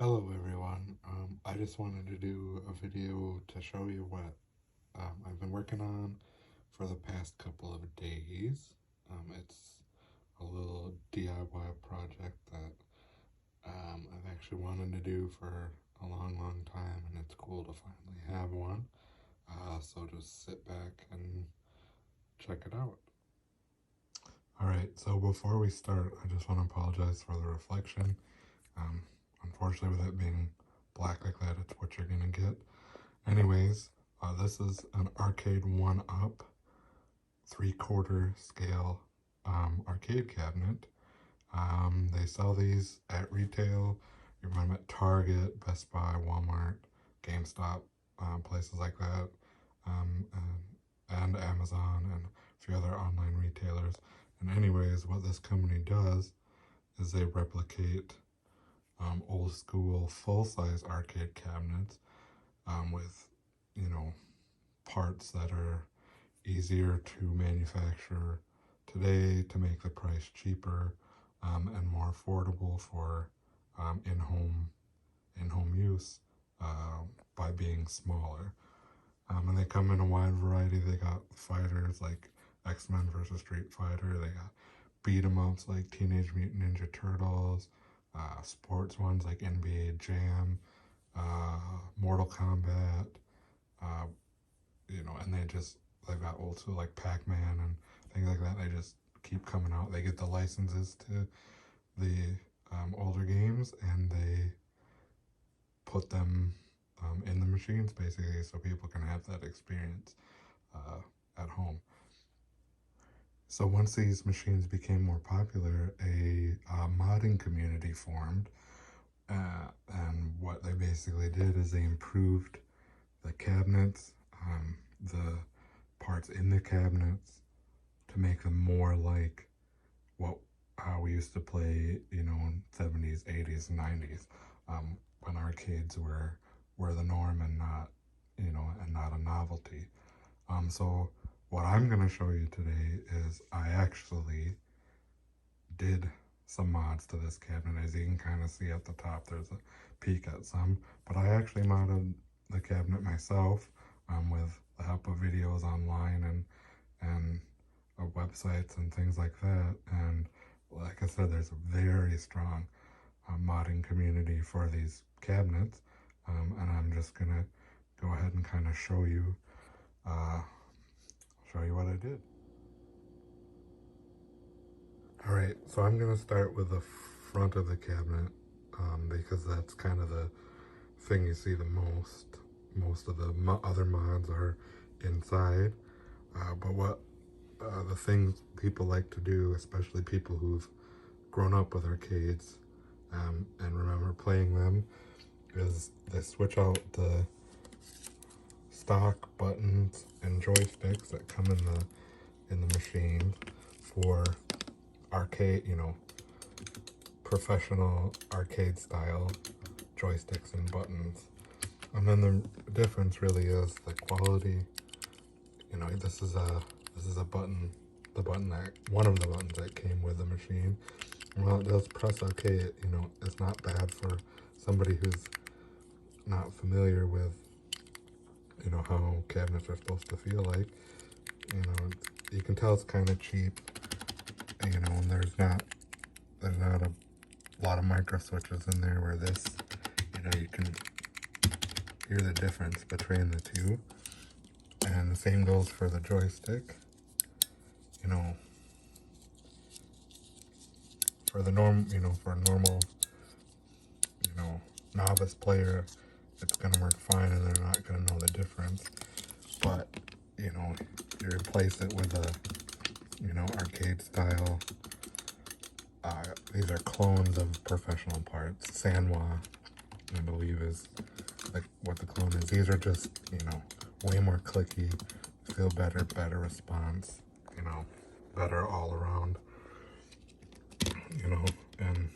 Hello everyone, I just wanted to do a video to show you what I've been working on for the past couple of days. It's a little DIY project that I've actually wanted to do for a long time, and it's cool to finally have one. So just sit back and check it out. Alright, so before we start, I just want to apologize for the reflection. Um, Unfortunately, with it being black like that, it's what you're gonna get. Anyways, this is an Arcade1Up 3/4 scale arcade cabinet. They sell these at retail. You find them at Target, Best Buy, Walmart, GameStop, places like that, um, and Amazon and a few other online retailers. And anyways, what this company does is they replicate old school full-size arcade cabinets with, you know, parts that are easier to manufacture today to make the price cheaper and more affordable for in-home use by being smaller. And they come in a wide variety. They got fighters like X-Men versus Street Fighter. They got beat 'em ups like Teenage Mutant Ninja Turtles, sports ones like NBA Jam, Mortal Kombat, uh, and they've got old school like Pac-Man and things like that. They just keep coming out. They get the licenses to the older games, and they put them in the machines basically, so people can have that experience at home. So once these machines became more popular, a modding community formed, and what they basically did is they improved the cabinets, the parts in the cabinets, to make them more like how we used to play, in 70s, 80s, 90s, when arcades were the norm and not, and not a novelty. So what I'm going to show you today is I actually did some mods to this cabinet. As you can kind of see at the top, there's a peek at some, but I actually modded the cabinet myself with the help of videos online and websites and things like that. And like I said, there's a very strong modding community for these cabinets, and I'm just gonna go ahead and kind of show you what I did. Alright, so I'm going to start with the front of the cabinet because that's kind of the thing you see the most. Most of the other mods are inside, but what the things people like to do, especially people who've grown up with arcades and remember playing them, is they switch out the stock buttons and joysticks that come in the machine for arcade, professional arcade style joysticks and buttons. And then the difference really is the quality. This is a button, one of the buttons that came with the machine. And while it does press OK, it's not bad for somebody who's not familiar with how cabinets are supposed to feel like. You can tell it's kind of cheap, and there's not a lot of micro switches in there, where this, you can hear the difference between the two. And the same goes for the joystick. For the for a normal, novice player, it's gonna work fine and they're not gonna know the difference. But, if you replace it with a, arcade style, these are clones of professional parts. Sanwa, I believe, is like what the clone is. These are just, way more clicky, feel better response, better all around, and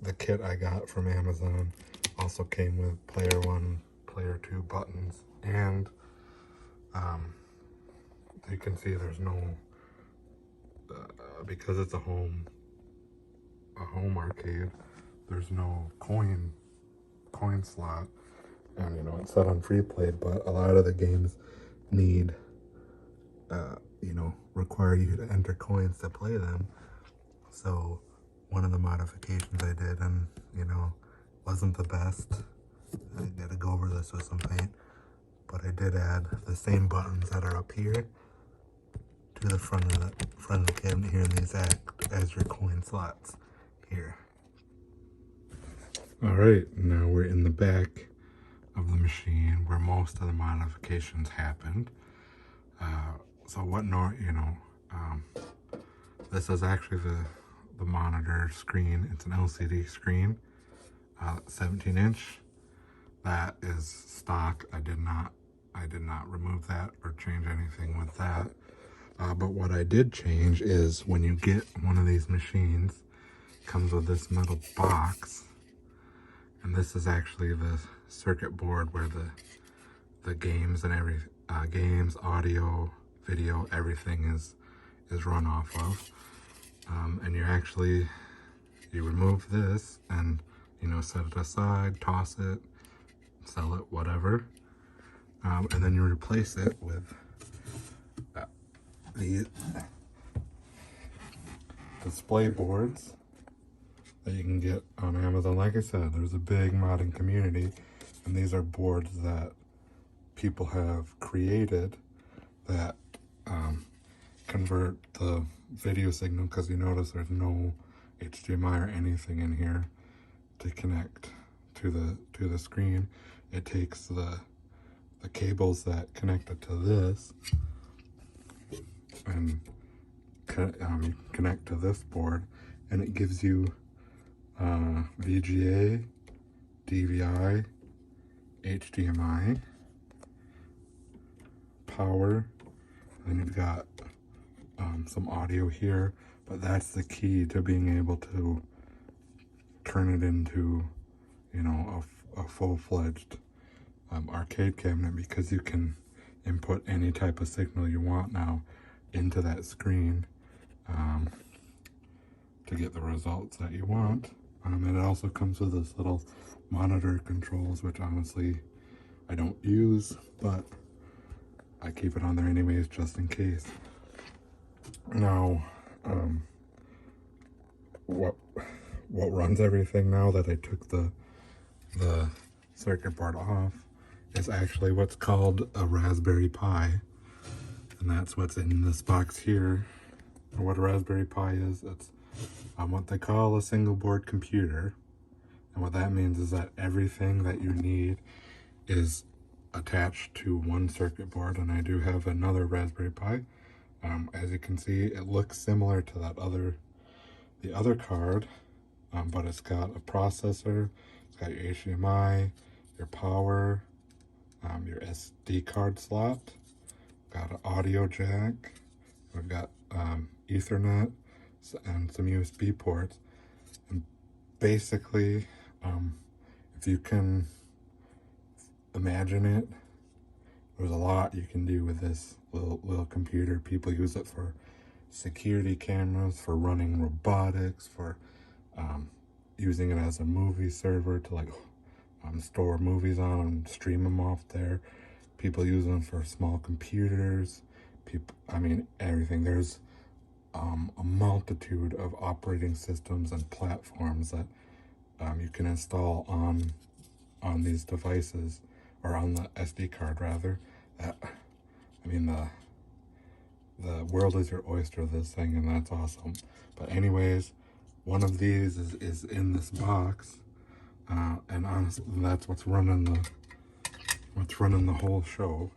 the kit I got from Amazon also came with player 1, player 2 buttons, and you can see there's no, because it's a home arcade, there's no coin coin slot, and you know, it's set on free play, but a lot of the games need, you know, require you to enter coins to play them. So one of the modifications I did, and you know, wasn't the best. I gotta go over this with some paint, but I did add the same buttons that are up here to the front of the cabinet here, and these act as your coin slots here. All right, now we're in the back of the machine where most of the modifications happened. So what this is actually the monitor screen. It's an LCD screen, 17-inch. That is stock. I did not remove that or change anything with that. But what I did change is when you get one of these machines, it comes with this metal box, and this is actually the circuit board where the games and games, audio, video, everything is run off of. And you remove this and, you know, set it aside, toss it, sell it, whatever. And then you replace it with the display boards that you can get on Amazon. Like I said, there's a big modding community, and these are boards that people have created that convert the video signal, because you notice there's no HDMI or anything in here to connect to the screen. It takes the cables that connect it to this and connect to this board, and it gives you VGA, DVI, HDMI, power, and you've got some audio here, but that's the key to being able to turn it into, you know, a full-fledged arcade cabinet, because you can input any type of signal you want now into that screen to get the results that you want. And it also comes with this little monitor controls, which honestly I don't use, but I keep it on there anyways just in case. Now, what runs everything now that I took the circuit board off is actually what's called a Raspberry Pi, and that's what's in this box here. And what a Raspberry Pi is, it's what they call a single board computer, and what that means is that everything that you need is attached to one circuit board. And I do have another Raspberry Pi. As you can see, it looks similar to the other card, but it's got a processor, it's got your HDMI, your power, your SD card slot, got an audio jack, we've got Ethernet, and some USB ports. And basically, if you can imagine it, there's a lot you can do with this little computer. People use it for security cameras, for running robotics, for using it as a movie server to like store movies on and stream them off there. People use them for small computers. Everything. There's a multitude of operating systems and platforms that you can install on these devices, or on the SD card rather. The world is your oyster, this thing, and that's awesome. But anyways, one of these is in this box, and honestly, that's what's running the whole show.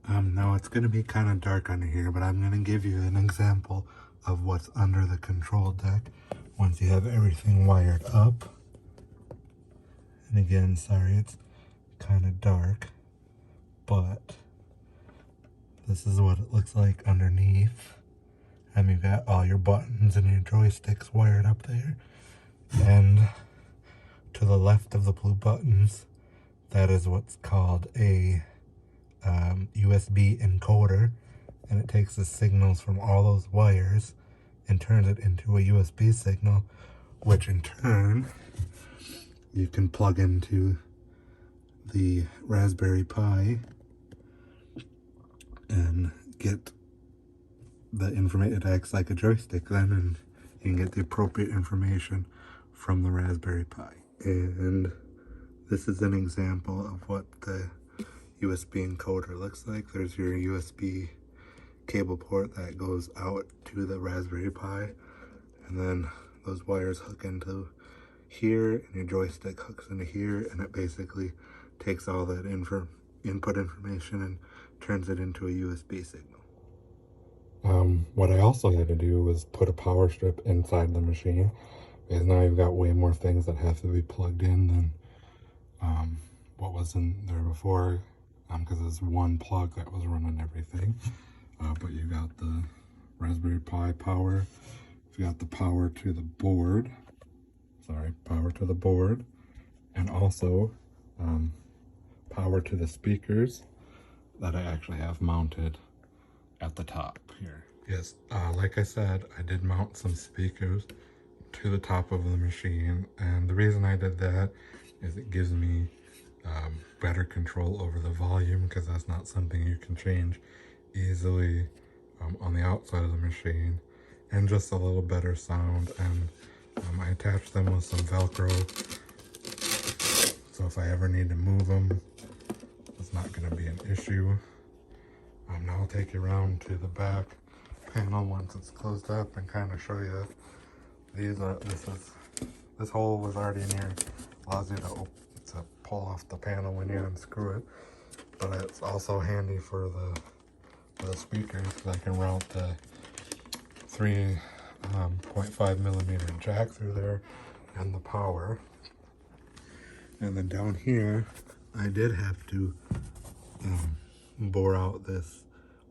Now it's gonna be kind of dark under here, but I'm gonna give you an example of what's under the control deck once you have everything wired up. And again, sorry, it's kind of dark, but this is what it looks like underneath. And you've got all your buttons and your joysticks wired up there. And to the left of the blue buttons, that is what's called a USB encoder. And it takes the signals from all those wires and turns it into a USB signal, which in turn you can plug into the Raspberry Pi and get the information. It acts like a joystick then, and you can get the appropriate information from the Raspberry Pi. And this is an example of what the USB encoder looks like. There's your USB cable port that goes out to the Raspberry Pi, and then those wires hook into here, and your joystick hooks into here, and it basically takes all that input information and turns it into a USB signal. What I also had to do was put a power strip inside the machine, because now you've got way more things that have to be plugged in than what was in there before, because there's one plug that was running everything. But you got the Raspberry Pi power, you got the power to the board, and also power to the speakers that I actually have mounted at the top here. Yes, like I said, I did mount some speakers to the top of the machine, and the reason I did that is it gives me better control over the volume, because that's not something you can change easily on the outside of the machine, and just a little better sound. And I attached them with some Velcro, so if I ever need to move them, it's not going to be an issue. Now I'll take you around to the back panel once it's closed up and kind of show you. This hole was already in here. Allows you to pull off the panel when you unscrew it, but it's also handy for the speakers, because I can route the 3.5 millimeter jack through there and the power. And then down here, I did have to bore out this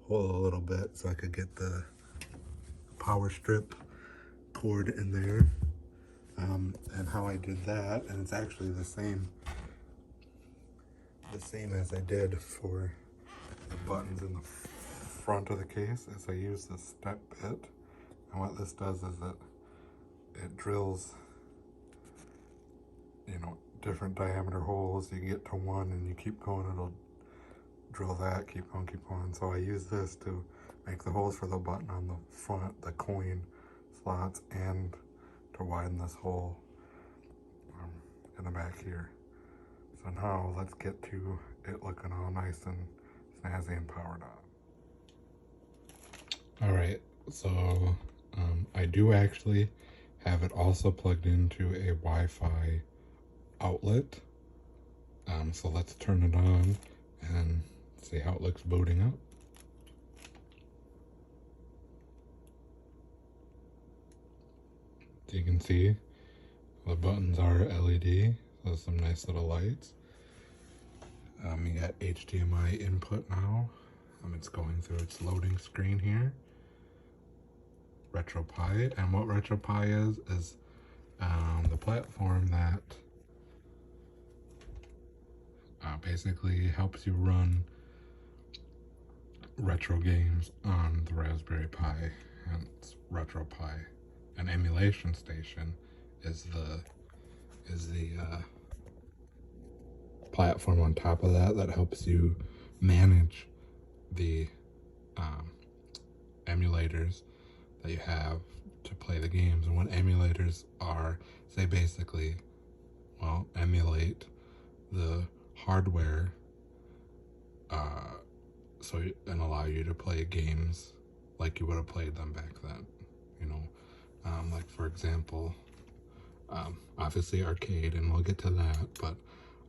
hole a little bit so I could get the power strip cord in there. And how I did that, and it's actually the same as I did for the buttons in the front of the case, is I use this step bit, and what this does is it drills, different diameter holes. You get to one and you keep going, it'll drill that, keep going. So I use this to make the holes for the button on the front, the coin slots, and to widen this hole in the back here. So now let's get to it looking all nice and snazzy and powered on. Alright, so I do actually have it also plugged into a Wi-Fi outlet. So let's turn it on and see how it looks booting up. So you can see the buttons are LED, so some nice little lights. You got HDMI input now. It's going through its loading screen here. RetroPie, and what RetroPie is the platform that basically helps you run retro games on the Raspberry Pi, and it's RetroPie. An emulation station is the platform on top of that helps you manage the emulators that you have to play the games. And what emulators are, they basically, emulate the hardware and allow you to play games like you would have played them back then. Like for example, obviously arcade, and we'll get to that, but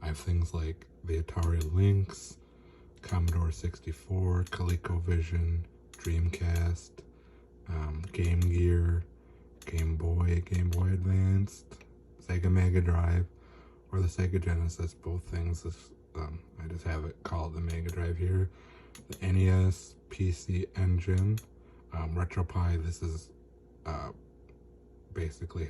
I have things like the Atari Lynx, Commodore 64, ColecoVision, Dreamcast, Game Gear, Game Boy Advanced, Sega Mega Drive, or the Sega Genesis. Both things, I just have it called the Mega Drive here. The NES, PC Engine, RetroPie. This is basically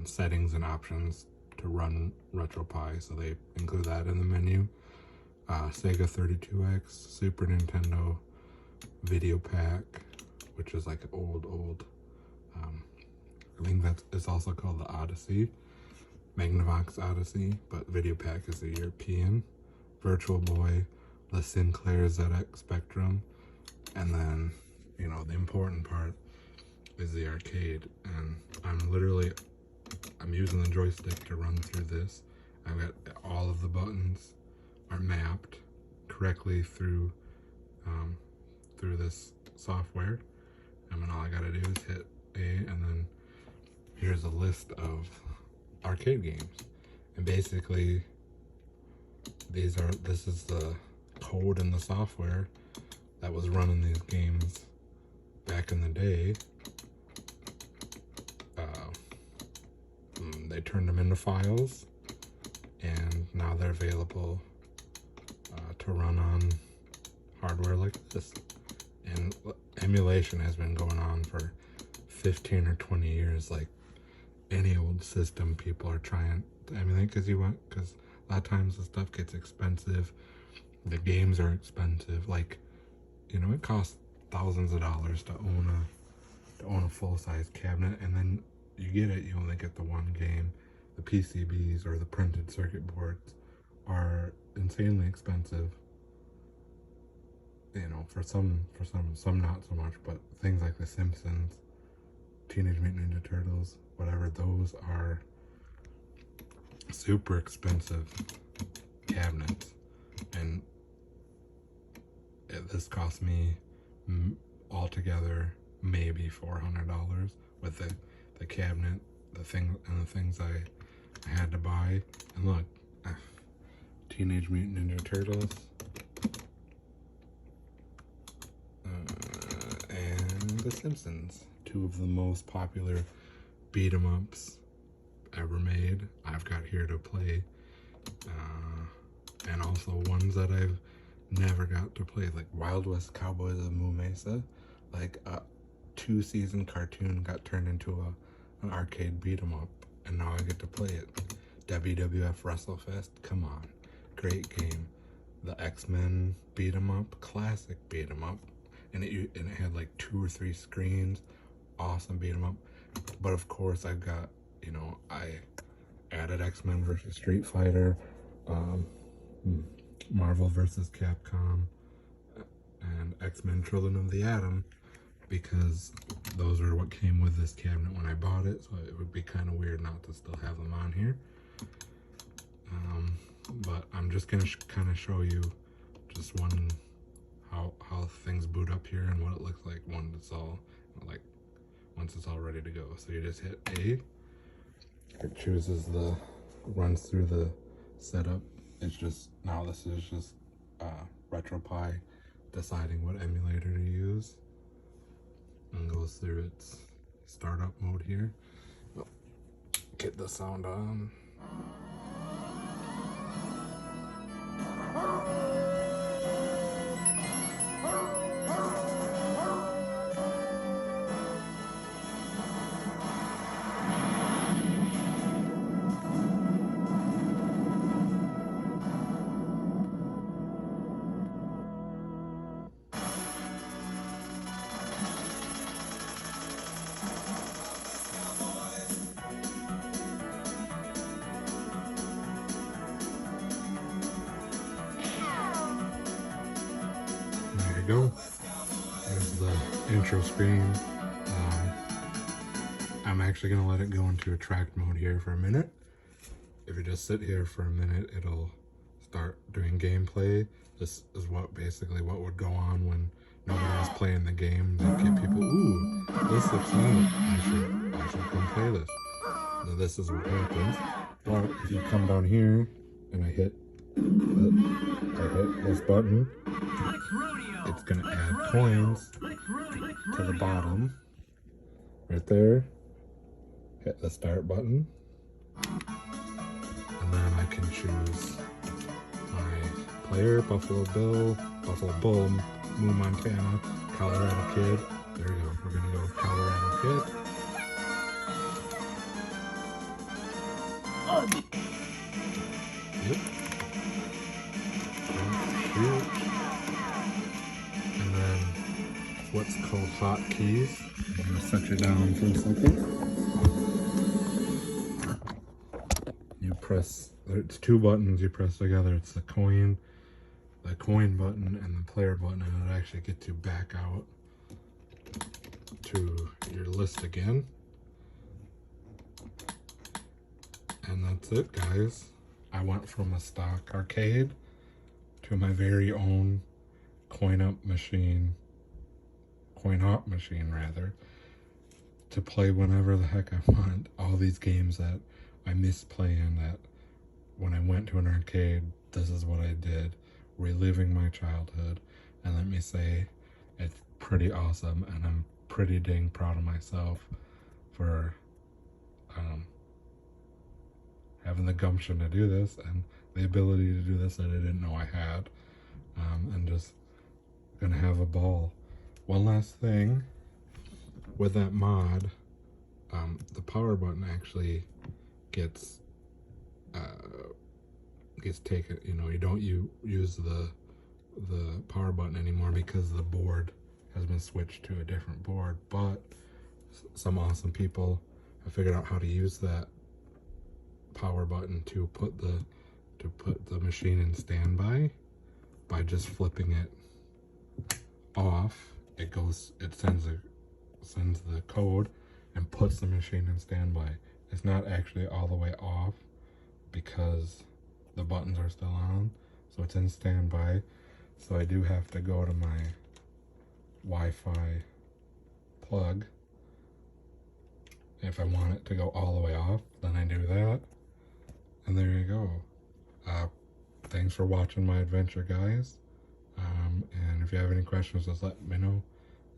settings and options to run RetroPie, so they include that in the menu. Sega 32X, Super Nintendo video pack, which is like an old I think that is also called the Odyssey. Magnavox Odyssey, but Video Pack is the European. Virtual Boy, the Sinclair ZX Spectrum, and then, you know, the important part is the arcade. And I'm using the joystick to run through this. I've got all of the buttons are mapped correctly through this software. And then all I gotta do is hit A, and then here's a list of arcade games. And basically, this is the code in the software that was running these games back in the day. They turned them into files, and now they're available to run on hardware like this. And emulation has been going on for 15 or 20 years. Like any old system, people are trying to emulate because a lot of times the stuff gets expensive. The games are expensive. Like, you know, it costs thousands of dollars to own a full-size cabinet, and then you get it, you only get the one game. The PCBs or the printed circuit boards are insanely expensive. You know, for some not so much, but things like The Simpsons, Teenage Mutant Ninja Turtles, whatever, those are super expensive cabinets. And this cost me altogether maybe $400 with the cabinet, the things I had to buy. And look, Teenage Mutant Ninja Turtles, and The Simpsons, two of the most popular beat 'em ups ever made. I've got here to play, and also ones that I've never got to play, like Wild West Cowboys of Moo Mesa. Like a 2-season cartoon got turned into an arcade beat 'em up, and now I get to play it. WWF WrestleFest, come on, great game. The X-Men beat 'em up, classic beat 'em up, and it had like 2 or 3 screens, awesome beat 'em up. But of course, I've got, you know, I added X-Men versus Street Fighter, Marvel versus Capcom, and X-Men Children of the Atom, because those are what came with this cabinet when I bought it, so it would be kind of weird not to still have them on here. But I'm just gonna kind of show you just how things boot up here and what it looks like once it's all ready to go. So you just hit A. It chooses runs through the setup. It's just, now this is just RetroPie deciding what emulator to use, and goes through its startup mode here. Oh, get the sound on. Go. There's the intro screen. I'm actually going to let it go into attract mode here for a minute. If you just sit here for a minute, it'll start doing gameplay. This is basically what would go on when nobody was playing the game. They'd get people, ooh, this looks neat. I should come play this. So this is what happens. Or if you come down here and I hit this button, it's gonna add coins to the bottom right there. Hit the start button, and then I can choose my player: Buffalo Bill, Buffalo Bull, Moo Montana, Colorado Kid. There we go. We're gonna go with Colorado Kid. Yep. And then what's called hotkeys. I'm gonna set you down for a second. it's two buttons you press together. It's the coin button and the player button, and it actually gets you back out to your list again. And that's it, guys. I went from a stock arcade to my very own coin-op machine rather, to play whenever the heck I want. All these games that I miss playing, that when I went to an arcade, this is what I did, reliving my childhood. And let me say, it's pretty awesome, and I'm pretty dang proud of myself for having the gumption to do this and the ability to do this that I didn't know I had, and just gonna have a ball. One last thing with that mod, the power button actually gets taken. You know, you don't use the power button anymore because the board has been switched to a different board. But some awesome people have figured out how to use that power button to put the machine in standby by just flipping it off. It sends the code and puts the machine in standby. It's not actually all the way off because the buttons are still on, so it's in standby. So I do have to go to my Wi-Fi plug. If I want it to go all the way off, then I do that. And there you go. Thanks for watching my adventure, guys. And if you have any questions, just let me know,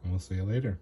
and we'll see you later.